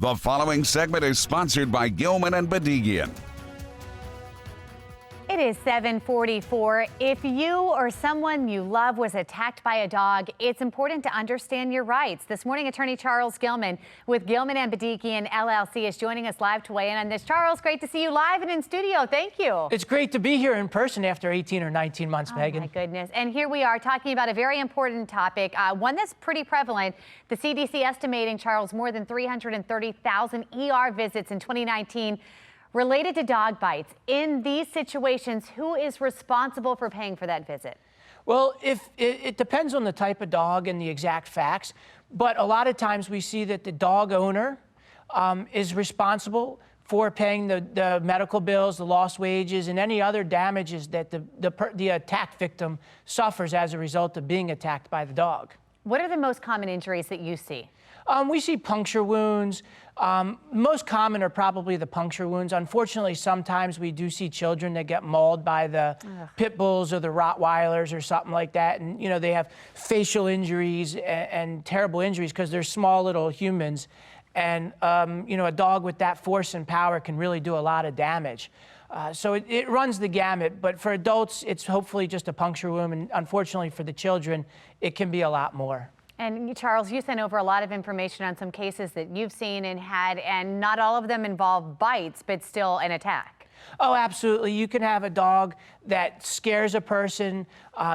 The following segment is sponsored by GILMAN Bedigan. It is 7:44. If you or someone you love was attacked by a dog, it's important to understand your rights. This morning, attorney Charles Gilman with Gilman Bedigan LLC is joining us live to weigh in on this. Charles, great to see you live and in studio. Thank you. It's great to be here in person after 18 or 19 months, Megan. Oh, my goodness. And here we are talking about a very important topic, one that's pretty prevalent. The CDC estimating, Charles, more than 330,000 ER visits in 2019 related to dog bites. In these situations, who is responsible for paying for that visit? Well, it depends on the type of dog and the exact facts, but a lot of times we see that the dog owner is responsible for paying the medical bills, the lost wages, and any other damages that the attack victim suffers as a result of being attacked by the dog. What are the most common injuries that you see? We see puncture wounds. Most common are probably the puncture wounds. Unfortunately, sometimes we do see children that get mauled by the pit bulls or the Rottweilers or something like that. And, you know, they have facial injuries and terrible injuries because they're small little humans. And, you know, a dog with that force and power can really do a lot of damage. So it runs the gamut. But for adults, it's hopefully just a puncture wound. And unfortunately for the children, it can be a lot more. And Charles, you sent over a lot of information on some cases that you've seen and had, and not all of them involve bites, but still an attack. Oh, absolutely. You can have a dog that scares a person,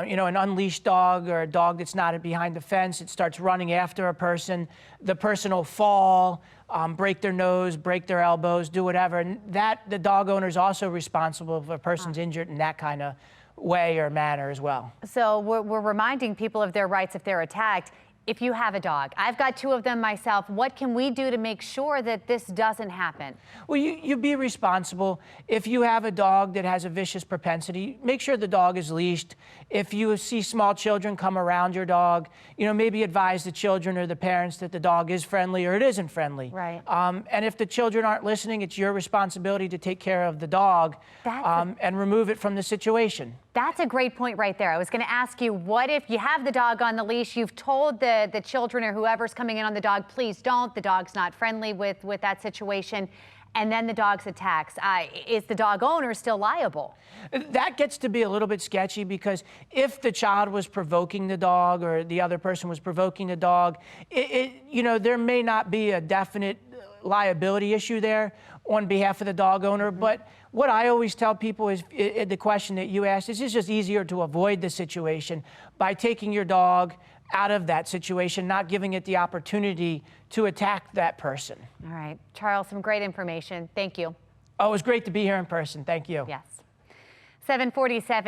you know, an unleashed dog or a dog that's not behind the fence. It starts running after a person. The person will fall, break their nose, break their elbows, do whatever. And the dog owner is also responsible if a person's injured in that kind of way or manner as well. So we're reminding people of their rights if they're attacked. If you have a dog, I've got two of them myself, what can we do to make sure that this doesn't happen? Well, you be responsible. If you have a dog that has a vicious propensity, make sure the dog is leashed. If you see small children come around your dog, you know, maybe advise the children or the parents that the dog is friendly or it isn't friendly. Right. And if the children aren't listening, it's your responsibility to take care of the dog and remove it from the situation. That's a great point right there. I was going to ask you, what if you have the dog on the leash, you've told the children or whoever's coming in on the dog, please don't, the dog's not friendly with that situation, and then the dog's attacks. Is the dog owner still liable? That gets to be a little bit sketchy because if the child was provoking the dog or the other person was provoking the dog, you know, there may not be a definite liability issue there on behalf of the dog owner. But what I always tell people is the question that you asked is it's just easier to avoid the situation by taking your dog out of that situation, not giving it the opportunity to attack that person. All right. Charles, some great information. Thank you. Oh, it was great to be here in person. Thank you. Yes. 7:47.